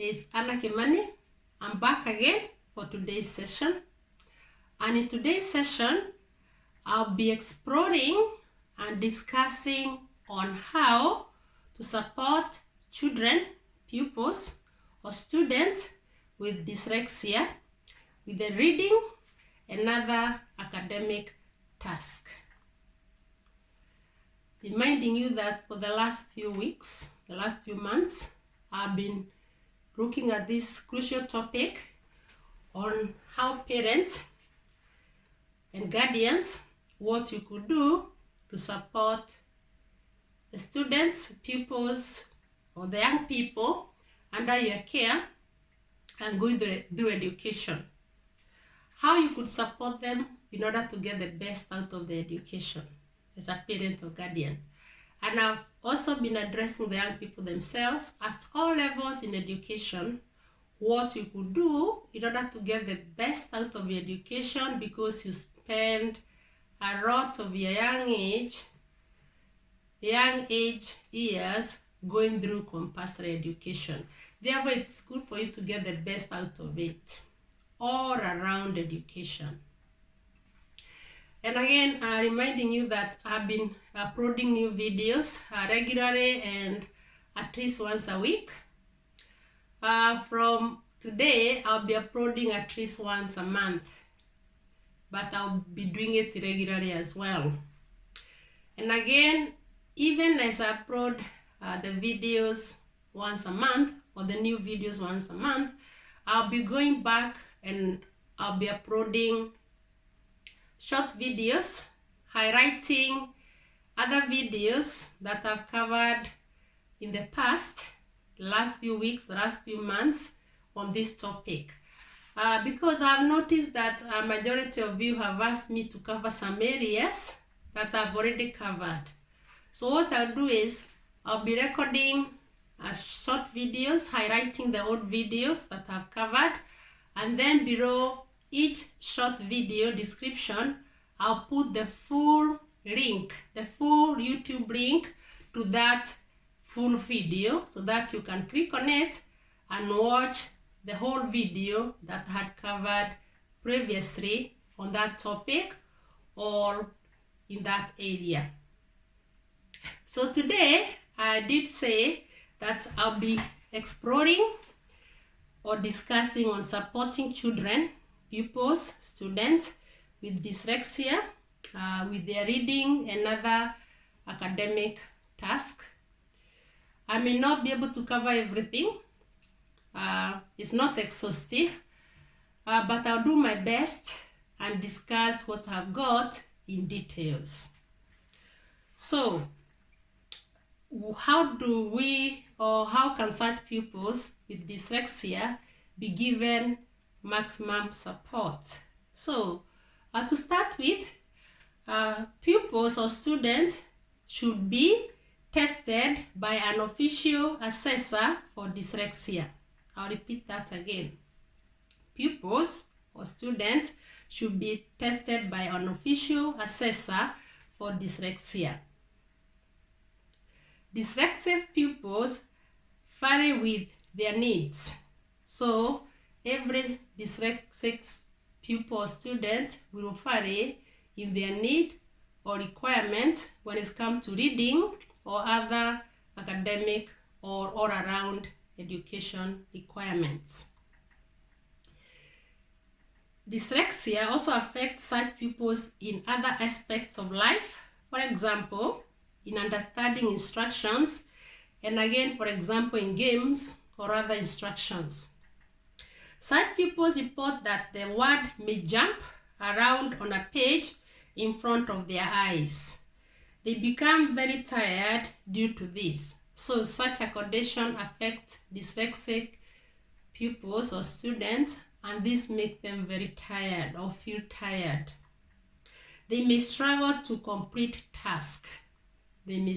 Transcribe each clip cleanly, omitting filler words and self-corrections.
is Anna Kimani. I'm back again for today's session. And in today's session, I'll be exploring and discussing on how to support children, pupils, or students with dyslexia with the reading and other academic tasks. Reminding you that for the last few weeks, the last few months, I've been looking at this crucial topic on how parents and guardians, what you could do to support the students, pupils, or the young people under your care and going through education. How you could support them in order to get the best out of the education as a parent or guardian. And I've also been addressing the young people themselves at all levels in education, what you could do in order to get the best out of your education, because you spend a lot of your young age years going through compulsory education. Therefore, it's good for you to get the best out of it, all around education. And again, reminding you that I've been uploading new videos regularly and at least once a week. From today, I'll be uploading at least once a month, but I'll be doing it regularly as well. And again, even as I upload the videos once a month, or the new videos once a month, I'll be going back and I'll be uploading short videos, highlighting other videos that I've covered in the past, the last few weeks, the last few months on this topic. Because I've noticed that a majority of you have asked me to cover some areas that I've already covered. So what I'll do is I'll be recording short videos, highlighting the old videos that I've covered, and then below each short video description, I'll put the full link, the full YouTube link to that full video, so that you can click on it and watch the whole video that I had covered previously on that topic or in that area. So today, I did say that I'll be exploring or discussing on supporting children, pupils, students with dyslexia, with their reading and other academic tasks. I may not be able to cover everything. It's not exhaustive, but I'll do my best and discuss what I've got in details. So, how do we, or how can such pupils with dyslexia be given maximum support? So, to start with, pupils or students should be tested by an official assessor for dyslexia. I'll repeat that again. Pupils or students should be tested by an official assessor for dyslexia. Dyslexic pupils vary with their needs. So every dyslexic pupil or student will vary in their need or requirement when it comes to reading or other academic or all-around education requirements. Dyslexia also affects such pupils in other aspects of life. For example, in understanding instructions, and again, for example, in games or other instructions. Such pupils report that the word may jump around on a page in front of their eyes. They become very tired due to this. So such a condition affects dyslexic pupils or students, and this makes them very tired or feel tired. They may struggle to complete tasks. And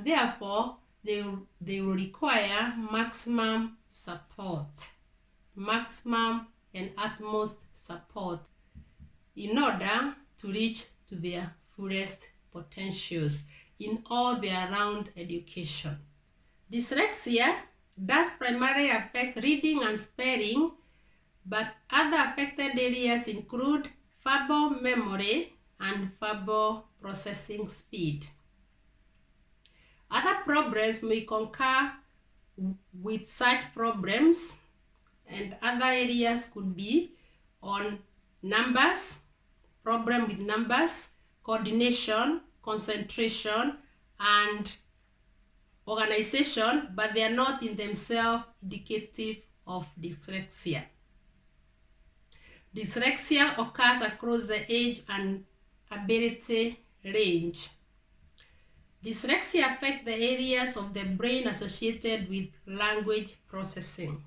therefore they will require maximum support, maximum and utmost support in order to reach to their fullest potentials in all their around education. Dyslexia does primarily affect reading and spelling, but other affected areas include verbal memory and verbal processing speed. Other problems may concur with such problems, and other areas could be on numbers, problem with numbers, coordination, concentration, and organization, but they are not in themselves indicative of dyslexia. Dyslexia occurs across the age and ability range. Dyslexia affects the areas of the brain associated with language processing.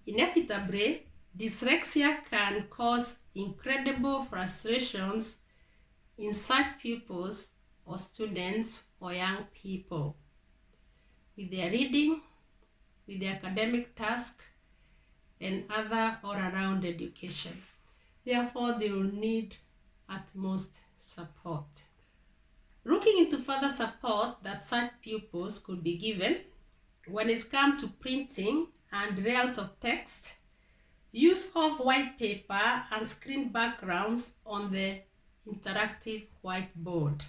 Inevitably, dyslexia can cause incredible frustrations in such pupils or students or young people with their reading, with their academic task, and other all-around education. Therefore, they will need utmost support. Looking into further support that such pupils could be given, when it comes to printing and layout of text, use of white paper and screen backgrounds on the interactive whiteboard.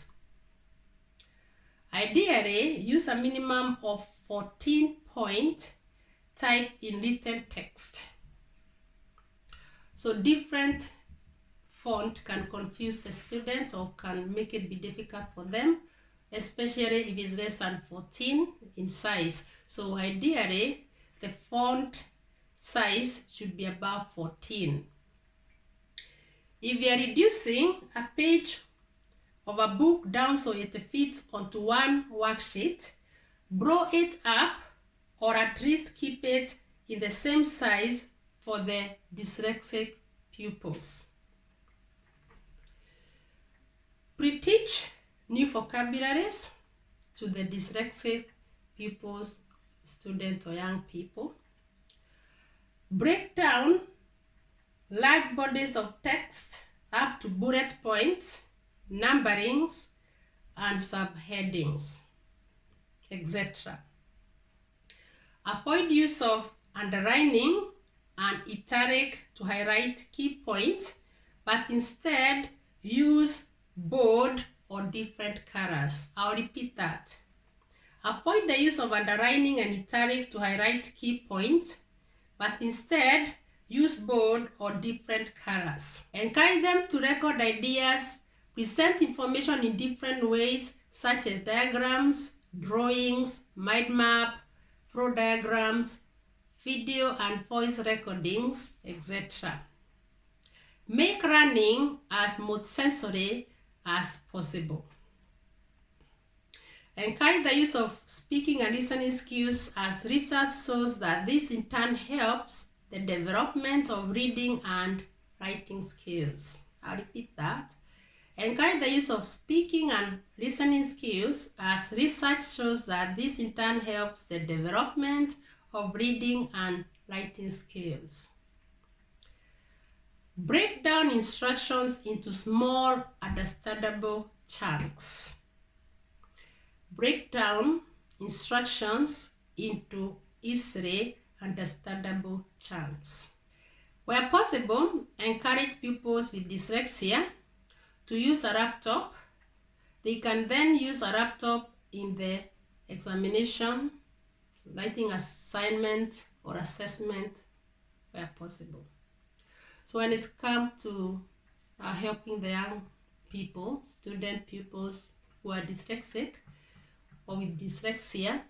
Ideally, use a minimum of 14-point type in written text. So different font can confuse the student or can make it be difficult for them, especially if it's less than 14 in size. So ideally, the font size should be above 14. If you are reducing a page of a book down so it fits onto one worksheet, blow it up or at least keep it in the same size for the dyslexic pupils. Pre-teach new vocabularies to the dyslexic pupils, students or young people. Break down large bodies of text up to bullet points, numberings, and subheadings, etc. Avoid use of underlining and italic to highlight key points, but instead use bold or different colors. I'll repeat that. Avoid the use of underlining and italic to highlight key points, but instead use bold or different colors. Encourage them to record ideas, present information in different ways, such as diagrams, drawings, mind map, flow diagrams, video and voice recordings, etc. Make learning as multisensory as possible. Encourage the use of speaking and listening skills, as research shows that this in turn helps the development of reading and writing skills. I'll repeat that. Encourage the use of speaking and listening skills, as research shows that this in turn helps the development of reading and writing skills. Break down instructions into small, understandable chunks. Break down instructions into easily understandable chunks. Where possible, encourage pupils with dyslexia to use a laptop. They can then use a laptop in the examination, writing assignments or assessment where possible. So when it comes to helping the young people, student pupils who are dyslexic or with dyslexia,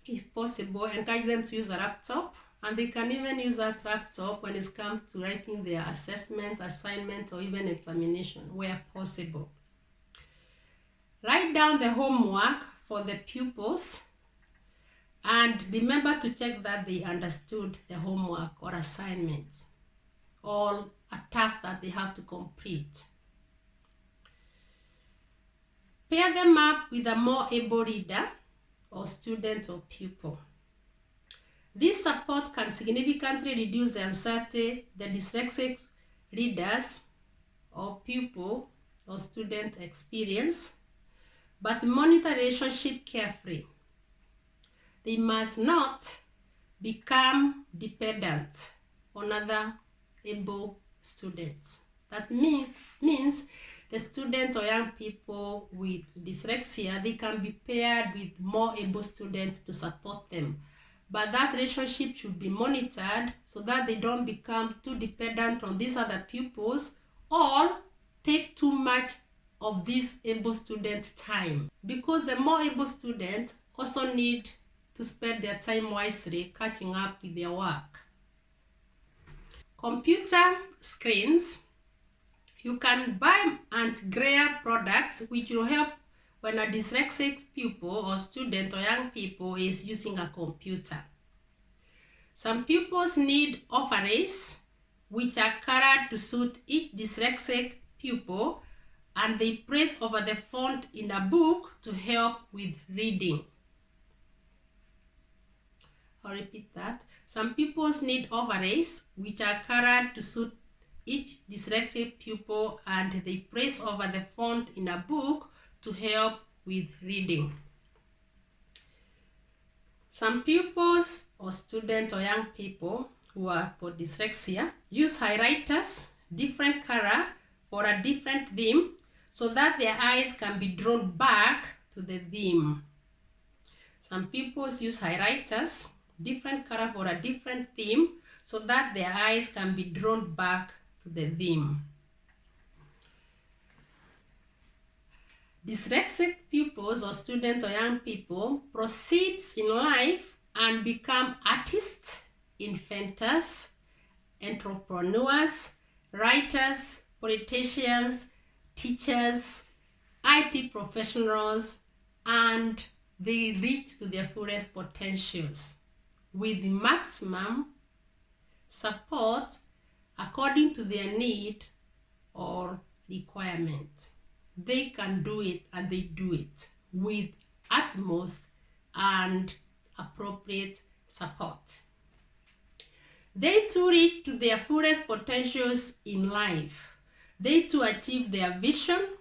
if possible, encourage them to use a laptop, and they can even use that laptop when it comes to writing their assessment, assignment, or even examination where possible. Write down the homework for the pupils and remember to check that they understood the homework or assignments or a task that they have to complete. Pair them up with a more able reader or student or pupil. This support can significantly reduce the anxiety the dyslexic readers or pupil or student experience, but monitor the relationship carefully they must not become dependent on other able students. That means the students or young people with dyslexia, they can be paired with more able students to support them. But that relationship should be monitored so that they don't become too dependent on these other pupils or take too much of this able student time. Because the more able students also need to spend their time wisely catching up with their work. Computer screens. You can buy anti-glare products which will help when a dyslexic pupil or student or young people is using a computer. Some pupils need overlays which are colored to suit each dyslexic pupil, and they place over the font in a book to help with reading. I'll repeat that. Some pupils need overlays which are colored to suit each dyslexic pupil, and they place over the font in a book to help with reading. Some pupils or students or young people who are for dyslexia use highlighters, different color for a different theme, so that their eyes can be drawn back to the theme. Some pupils use highlighters, different color for a different theme, so that their eyes can be drawn back to the theme. Dyslexic pupils or students or young people proceeds in life and become artists, inventors, entrepreneurs, writers, politicians, teachers, IT professionals, and they reach to their fullest potentials with maximum support according to their need or requirement. They can do it, and they do it with utmost and appropriate support. They too reach to their fullest potentials in life. They too achieve their vision,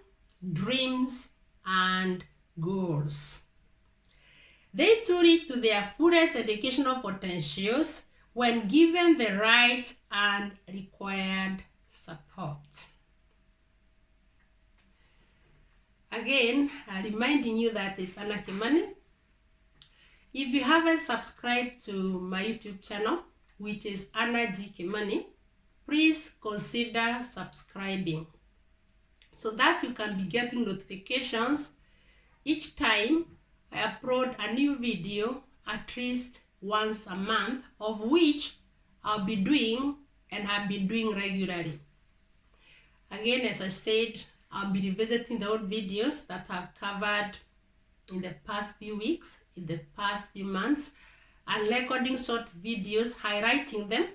dreams, and goals. They too reach to their fullest educational potentials when given the right and required support. Again, reminding you that it's Anna Kimani. If you haven't subscribed to my YouTube channel, which is Anna G. Kimani, please consider subscribing so that you can be getting notifications each time I upload a new video at least once a month, of which I'll be doing and have been doing regularly. Again, as I said, I'll be revisiting the old videos that I've covered in the past few weeks, in the past few months, and recording short videos, highlighting them,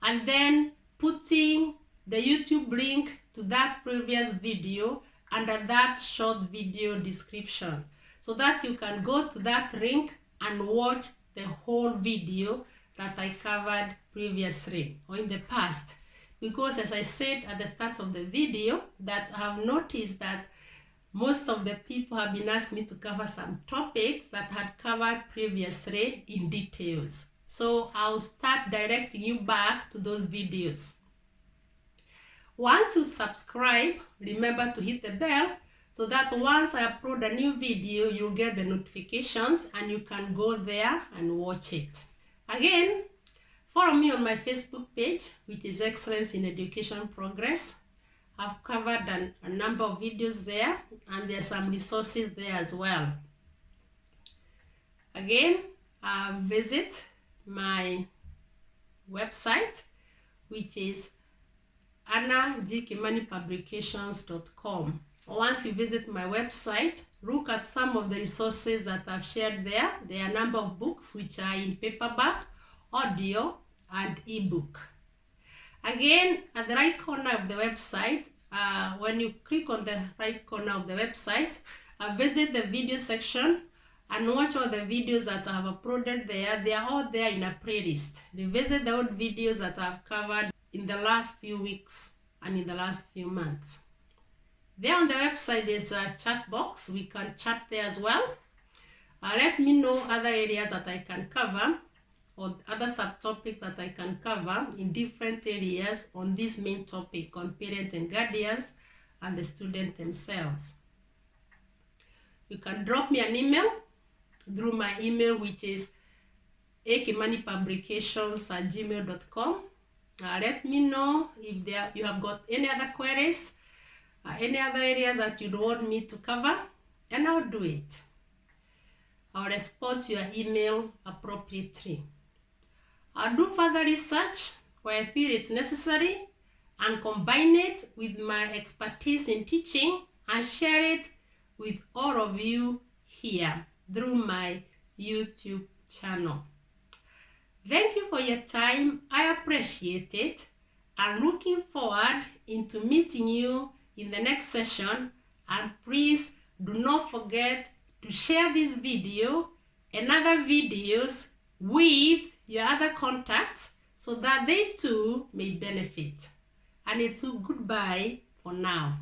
and then putting the YouTube link to that previous video under that short video description, so that you can go to that link and watch the whole video that I covered previously or in the past. Because as I said at the start of the video, that I have noticed that most of the people have been asking me to cover some topics that I had covered previously in details. So I'll start directing you back to those videos. Once you subscribe, remember to hit the bell so that once I upload a new video, you'll get the notifications and you can go there and watch it. Again, follow me on my Facebook page, which is Excellence in Education Progress. I've covered a number of videos there, and there are some resources there as well. Again, visit my website, which is annagkimanipublications.com. Once you visit my website, look at some of the resources that I've shared there. There are a number of books which are in paperback, audio, and ebook. Again, at the right corner of the website, when you click on the right corner of the website, visit the video section and watch all the videos that I have uploaded there. They are all there in a playlist. Revisit the old videos that I've covered in the last few weeks and in the last few months. There on the website, there's a chat box. We can chat there as well. Let me know other areas that I can cover or other subtopics that I can cover in different areas on this main topic on parents and guardians and the student themselves. You can drop me an email through my email, which is akimanipublications@gmail.com. Let me know if you have got any other queries, any other areas that you'd want me to cover, and I'll do it. I'll respond to your email appropriately. I'll do further research where I feel it's necessary and combine it with my expertise in teaching and share it with all of you here through my YouTube channel. Thank you for your time. I appreciate it. I'm looking forward into meeting you in the next session, and please do not forget to share this video and other videos with your other contacts so that they too may benefit. And it's a goodbye for now.